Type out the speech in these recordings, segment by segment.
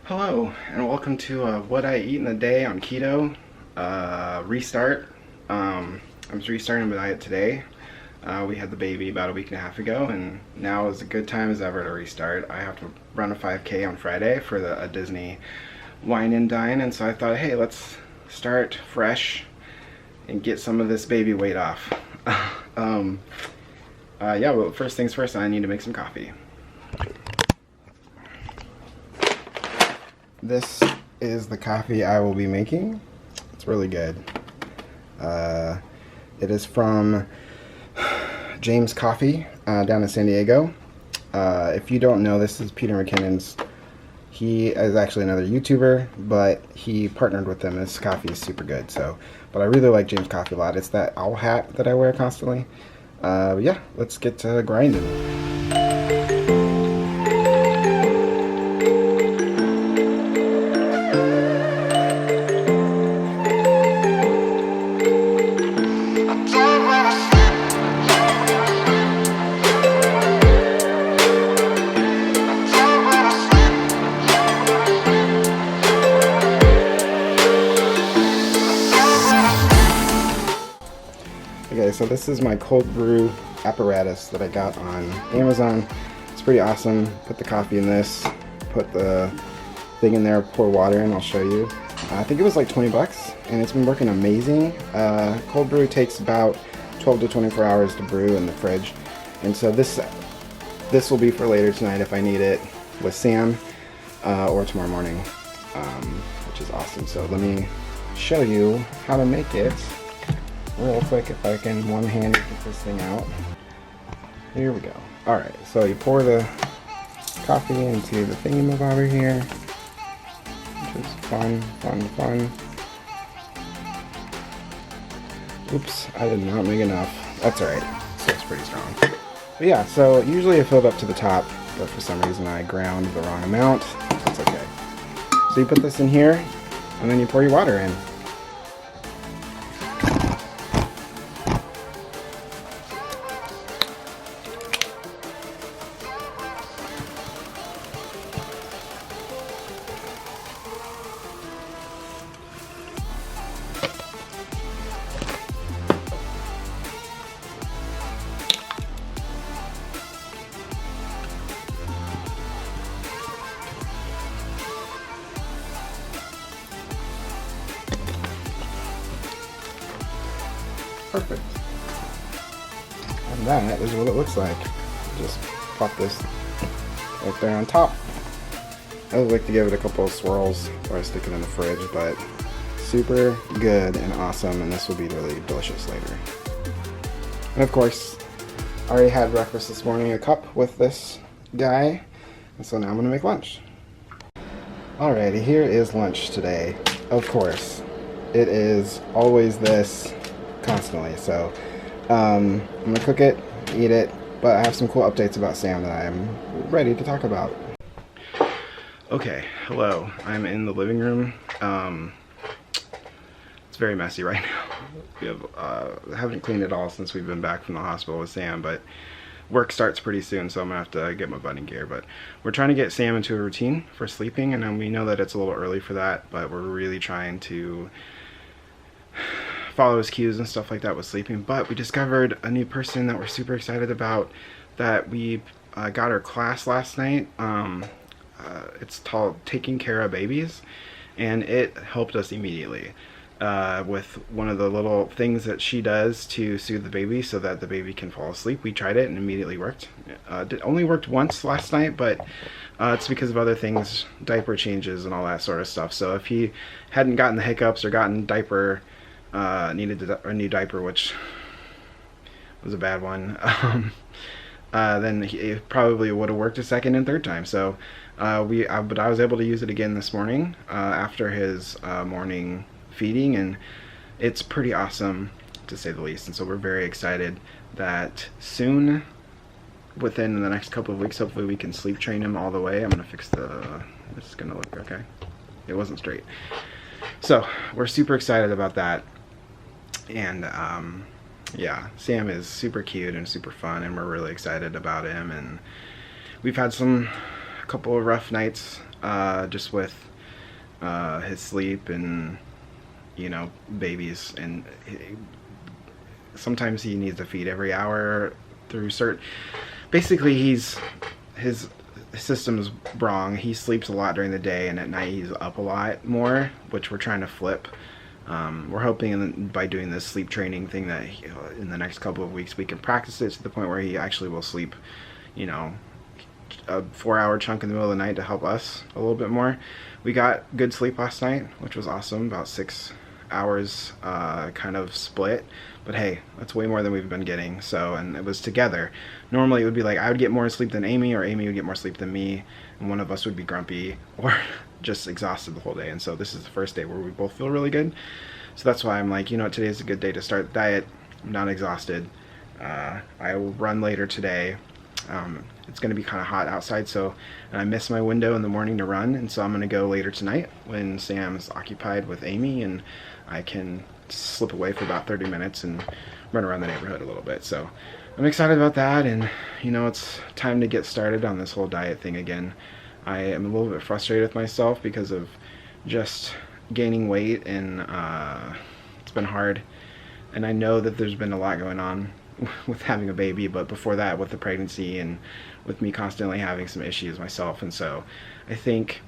Hello, and welcome to what I eat in a day on keto. Restart. I'm restarting my diet today. We had the baby about a week and a half ago, and now is a good time as ever to restart. I have to run a 5K on Friday for a Disney wine and dine, and so I thought, hey, let's start fresh and get some of this baby weight off. Yeah, well, first things first, I need to make some coffee. This is the coffee I will be making. It's really good. It is from James Coffee down in San Diego. If you don't know, this is Peter McKinnon's. He is actually another YouTuber, but he partnered with them. This coffee is super good. But I really like James Coffee a lot. It's that owl hat that I wear constantly. But yeah, let's get to grinding. Okay, so this is my cold brew apparatus that I got on Amazon. It's pretty awesome. Put the coffee in this, put the thing in there, pour water in, I'll show you. I think it was like 20 bucks, and it's been working amazing. Cold brew takes about 12 to 24 hours to brew in the fridge. And so this will be for later tonight if I need it with Sam, or tomorrow morning, which is awesome. So let me show you how to make it real quick, if I can one-handed get this thing out. Here we go. Alright, so you pour the coffee into the thingamabobber here, which is fun. Oops, I did not make enough. That's alright, so it's pretty strong. But yeah, so usually I fill it up to the top, but for some reason I ground the wrong amount. That's okay. So you put this in here, and then you pour your water in. Perfect. And that is what it looks like. Just pop this right there on top. I would like to give it a couple of swirls before I stick it in the fridge, but super good and awesome, and this will be really delicious later. And of course, I already had breakfast this morning, a cup with this guy, and so now I'm gonna make lunch. Alrighty, here is lunch today. Of course, it is always this constantly, so I'm gonna cook it, eat it, but I have some cool updates about Sam that I'm ready to talk about. Okay, hello, I'm in the living room. It's very messy right now. We haven't cleaned it all since we've been back from the hospital with Sam, but work starts pretty soon, so I'm gonna have to get my butt in gear. But we're trying to get Sam into a routine for sleeping, and we know that it's a little early for that, but we're really trying to follow his cues and stuff like that with sleeping. But we discovered a new person that we're super excited about, that we got our class last night. It's called Taking Care of Babies, and it helped us immediately with one of the little things that she does to soothe the baby so that the baby can fall asleep. We tried it and immediately worked. It only worked once last night, but it's because of other things, diaper changes and all that sort of stuff. So if he hadn't gotten the hiccups or gotten needed a new diaper, which was a bad one, then it probably would have worked a second and third time. So but I was able to use it again this morning after his morning feeding, and it's pretty awesome to say the least. And so we're very excited that soon, within the next couple of weeks, hopefully we can sleep train him all the way. I'm gonna fix it's gonna look okay. It wasn't straight. So we're super excited about that. And yeah, Sam is super cute and super fun, and we're really excited about him. And we've had a couple of rough nights just with his sleep and, you know, babies, and sometimes he needs to feed every hour through basically his system is wrong. He sleeps a lot during the day, and at night he's up a lot more, which we're trying to flip. We're hoping by doing this sleep training thing that in the next couple of weeks we can practice it to the point where he actually will sleep, you know, a 4-hour chunk in the middle of the night to help us a little bit more. We got good sleep last night, which was awesome, about 6 hours kind of split, but hey, that's way more than we've been getting. So, and it was together. Normally it would be like I would get more sleep than Amy, or Amy would get more sleep than me, and one of us would be grumpy or just exhausted the whole day. And so this is the first day where we both feel really good. So that's why I'm like, you know what, today's a good day to start the diet. I'm not exhausted. I will run later today. It's going to be kind of hot outside, so and I miss my window in the morning to run, and so I'm going to go later tonight when Sam's occupied with Amy, and I can slip away for about 30 minutes and run around the neighborhood a little bit. So I'm excited about that, and you know, it's time to get started on this whole diet thing again. I am a little bit frustrated with myself because of just gaining weight, and it's been hard, and I know that there's been a lot going on with having a baby, but before that with the pregnancy and with me constantly having some issues myself. And so I think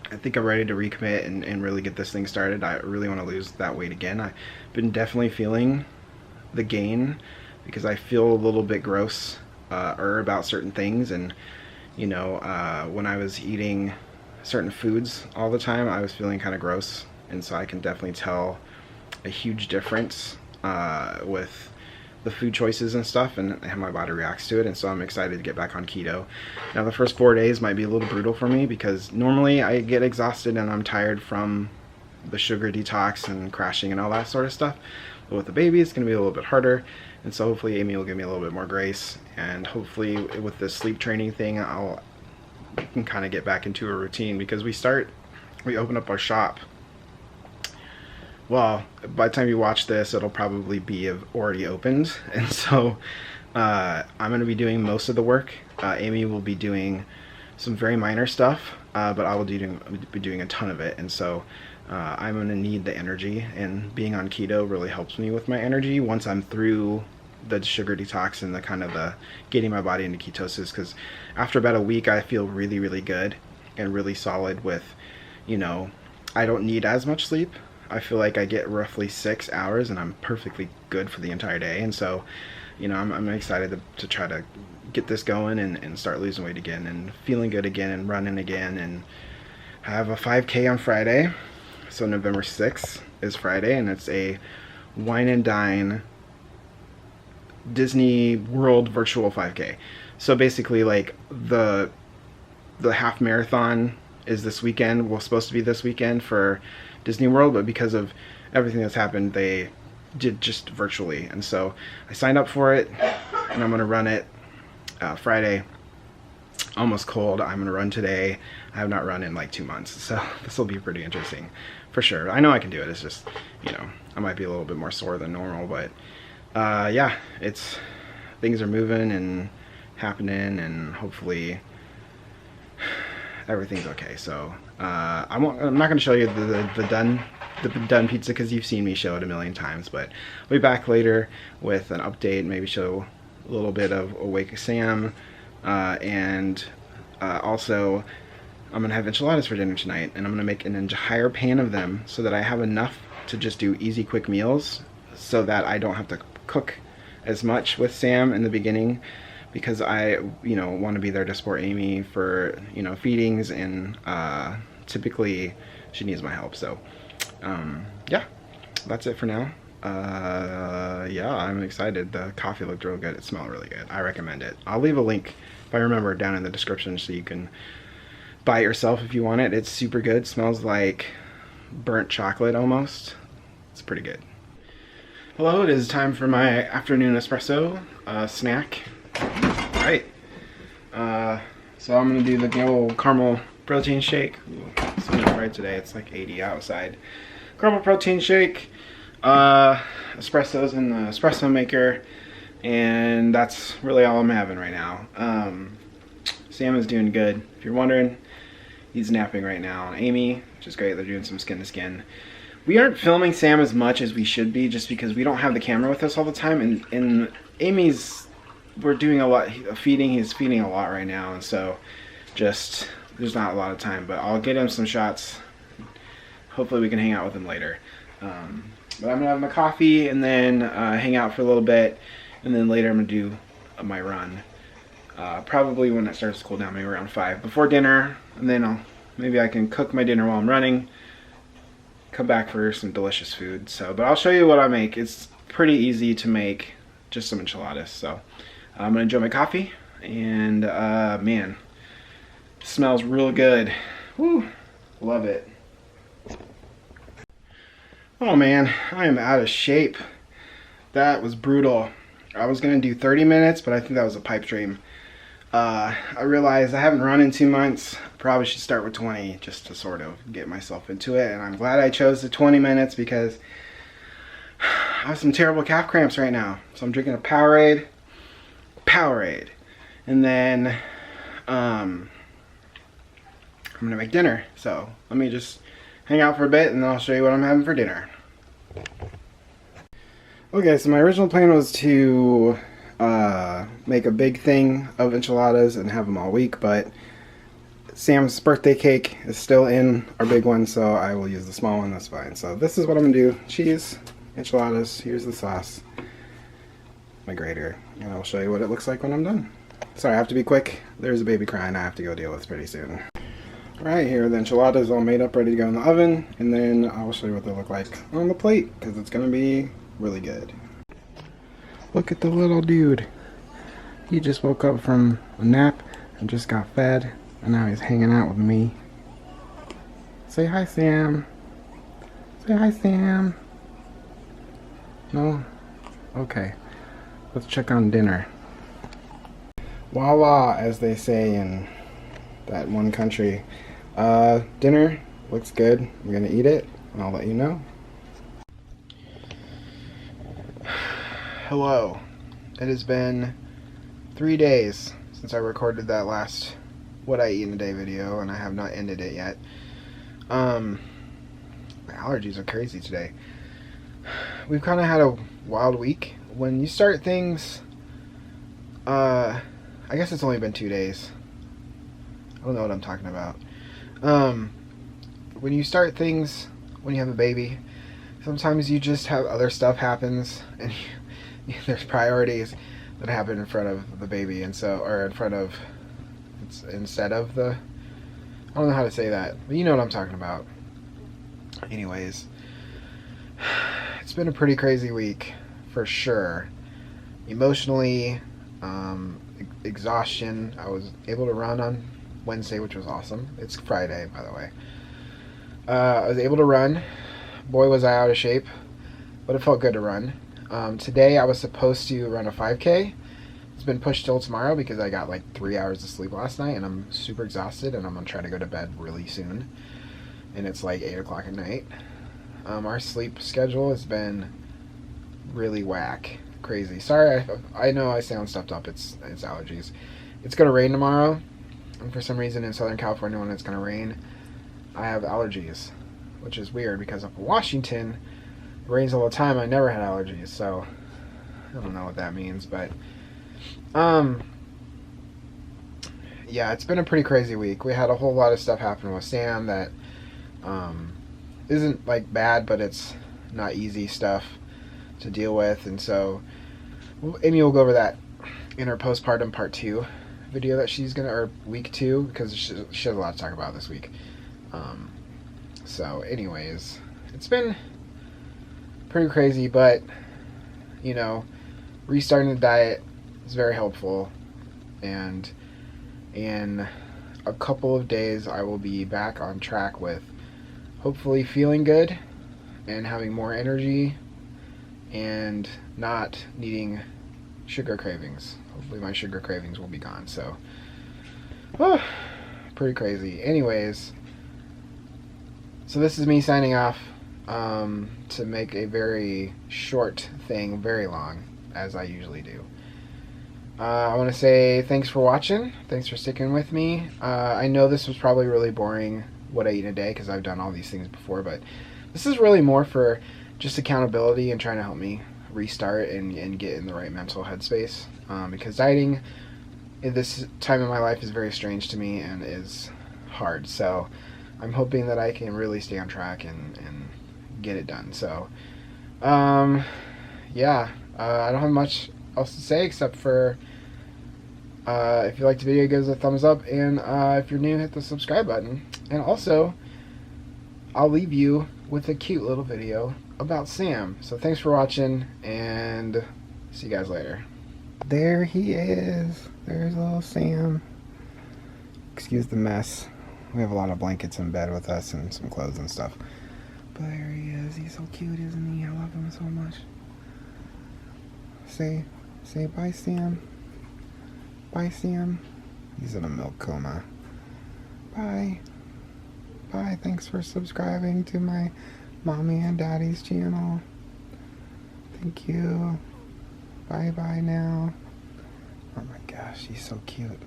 I'm ready to recommit and really get this thing started. I really want to lose that weight again. I've been definitely feeling the gain because I feel a little bit gross about certain things, and you know, when I was eating certain foods all the time, I was feeling kind of gross, and so I can definitely tell a huge difference with the food choices and stuff, and how my body reacts to it. And so I'm excited to get back on keto. Now the first 4 days might be a little brutal for me because normally I get exhausted and I'm tired from the sugar detox and crashing and all that sort of stuff, but with the baby it's going to be a little bit harder. And so hopefully Amy will give me a little bit more grace, and hopefully with the sleep training thing I can kind of get back into a routine, because we open up our shop. Well, by the time you watch this, it'll probably be already opened, and so I'm going to be doing most of the work. Amy will be doing some very minor stuff, but I will be doing a ton of it, and so I'm going to need the energy, and being on keto really helps me with my energy once I'm through the sugar detox and the kind of the getting my body into ketosis, because after about a week I feel really, really good and really solid with, you know, I don't need as much sleep. I feel like I get roughly 6 hours and I'm perfectly good for the entire day. And so, you know, I'm excited to try to get this going and start losing weight again and feeling good again and running again. And I have a 5K on Friday. So November 6th is Friday, and it's a wine and dine Disney World virtual 5K. So basically, like the half marathon is this weekend. Was supposed to be this weekend for Disney World, but because of everything that's happened, they did just virtually. And so I signed up for it, and I'm going to run it Friday. Almost cold. I'm going to run today. I have not run in like 2 months, so this will be pretty interesting for sure. I know I can do it. It's just, you know, I might be a little bit more sore than normal, but yeah, things are moving and happening, and hopefully everything's okay. So I'm not going to show you the done pizza because you've seen me show it a million times, but I'll be back later with an update, maybe show a little bit of Awake Sam, and also I'm going to have enchiladas for dinner tonight, and I'm going to make an entire pan of them so that I have enough to just do easy quick meals, so that I don't have to cook as much with Sam in the beginning, because I, you know, want to be there to support Amy for, you know, feedings, and typically she needs my help. So yeah, that's it for now. Yeah, I'm excited. The coffee looked real good. It smelled really good. I recommend it. I'll leave a link, if I remember, down in the description so you can buy it yourself if you want it. It's super good. It smells like burnt chocolate almost. It's pretty good. Hello, it is time for my afternoon espresso snack. Alright, so I'm going to do the good old caramel protein shake. Ooh, it's so bright today, it's like 80 outside. Caramel protein shake, espressos in the espresso maker, and that's really all I'm having right now. Sam is doing good. If you're wondering, He's napping right now. And Amy, which is great, they're doing some skin to skin. We aren't filming Sam as much as we should be just because we don't have the camera with us all the time. And Amy's, we're doing a lot of feeding. He's feeding a lot right now. And so just, there's not a lot of time. But I'll get him some shots. Hopefully we can hang out with him later. But I'm going to have my coffee and then hang out for a little bit. And then later I'm going to do my run. Probably when it starts to cool down, maybe around 5 before dinner. And then maybe I can cook my dinner while I'm running. Come back for some delicious food. But I'll show you what I make. It's pretty easy to make, just some enchiladas. So I'm gonna enjoy my coffee, and man, it smells real good. Woo, love it. Oh man, I am out of shape. That was brutal. I was gonna do 30 minutes, but I think that was a pipe dream. I realized I haven't run in 2 months. Probably should start with 20 just to sort of get myself into it. And I'm glad I chose the 20 minutes because I have some terrible calf cramps right now. So I'm drinking a Powerade. And then I'm gonna make dinner. So let me just hang out for a bit and then I'll show you what I'm having for dinner. Okay, so my original plan was to make a big thing of enchiladas and have them all week, but Sam's birthday cake is still in our big one, so I will use the small one. That's fine. So this is what I'm gonna do: cheese, enchiladas, here's the sauce, my grater, and I'll show you what it looks like when I'm done. Sorry, I have to be quick. There's a baby crying I have to go deal with pretty soon. Right here, the enchiladas all made up, ready to go in the oven, and then I'll show you what they look like on the plate because it's gonna be really good. Look at the little dude. He just woke up from a nap and just got fed, and now he's hanging out with me. Say hi, Sam. Say hi, Sam. No? Okay. Let's check on dinner. Voila, as they say in that one country. Dinner looks good. I'm gonna eat it, and I'll let you know. Hello. It has been 3 days since I recorded that last What I Eat in a Day video, and I have not ended it yet. My allergies are crazy today. We've kind of had a wild week. When you start things, I guess it's only been 2 days. I don't know what I'm talking about. When you start things, when you have a baby, sometimes you just have other stuff happens, and there's priorities that happen in front of the baby, and so, or in front of, instead of the, I don't know how to say that, but you know what I'm talking about. Anyways, it's been a pretty crazy week, for sure. Emotionally, exhaustion. I was able to run on Wednesday, which was awesome. It's Friday, by the way. I was able to run. Boy, was I out of shape, but it felt good to run. Today I was supposed to run a 5K. It's been pushed till tomorrow because I got like 3 hours of sleep last night and I'm super exhausted and I'm gonna try to go to bed really soon. And it's like 8 o'clock at night. Our sleep schedule has been really whack. Crazy. Sorry, I know I sound stuffed up. It's allergies. It's gonna rain tomorrow. And for some reason in Southern California when it's gonna rain, I have allergies. Which is weird because up in Washington, it rains all the time. I never had allergies, so I don't know what that means, but yeah, it's been a pretty crazy week. We had a whole lot of stuff happen with Sam that isn't like bad, but it's not easy stuff to deal with, and so Amy will go over that in her postpartum part 2 video that she's gonna, or week 2, because she has a lot to talk about this week. So anyways, it's been pretty crazy, but you know, restarting the diet is very helpful, and in a couple of days I will be back on track with hopefully feeling good and having more energy and not needing sugar cravings. Hopefully my sugar cravings will be gone. So pretty crazy. Anyways, so this is me signing off to make a very short thing very long, as I usually do. I want to say thanks for watching. Thanks for sticking with me. I know this was probably really boring, what I eat in a day, because I've done all these things before, but this is really more for just accountability and trying to help me restart and get in the right mental headspace. Because dieting at this time in my life is very strange to me and is hard. So I'm hoping that I can really stay on track and get it done. So, yeah, I don't have much else to say except for if you liked the video, give us a thumbs up, and if you're new, hit the subscribe button. And also, I'll leave you with a cute little video about Sam. So thanks for watching, and see you guys later. There he is. There's little Sam. Excuse the mess. We have a lot of blankets in bed with us and some clothes and stuff. But there he is. He's so cute, isn't he? I love him so much. Say bye, Sam. Bye, Sam. He's in a milk coma. Bye. Bye. Thanks for subscribing to my mommy and daddy's channel. Thank you. Bye now. Oh my gosh, he's so cute.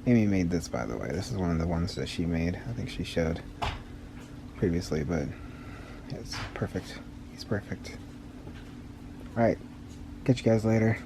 Amy made this, by the way. This is one of the ones that she made. I think she showed previously, but it's perfect. He's perfect. Alright, catch you guys later.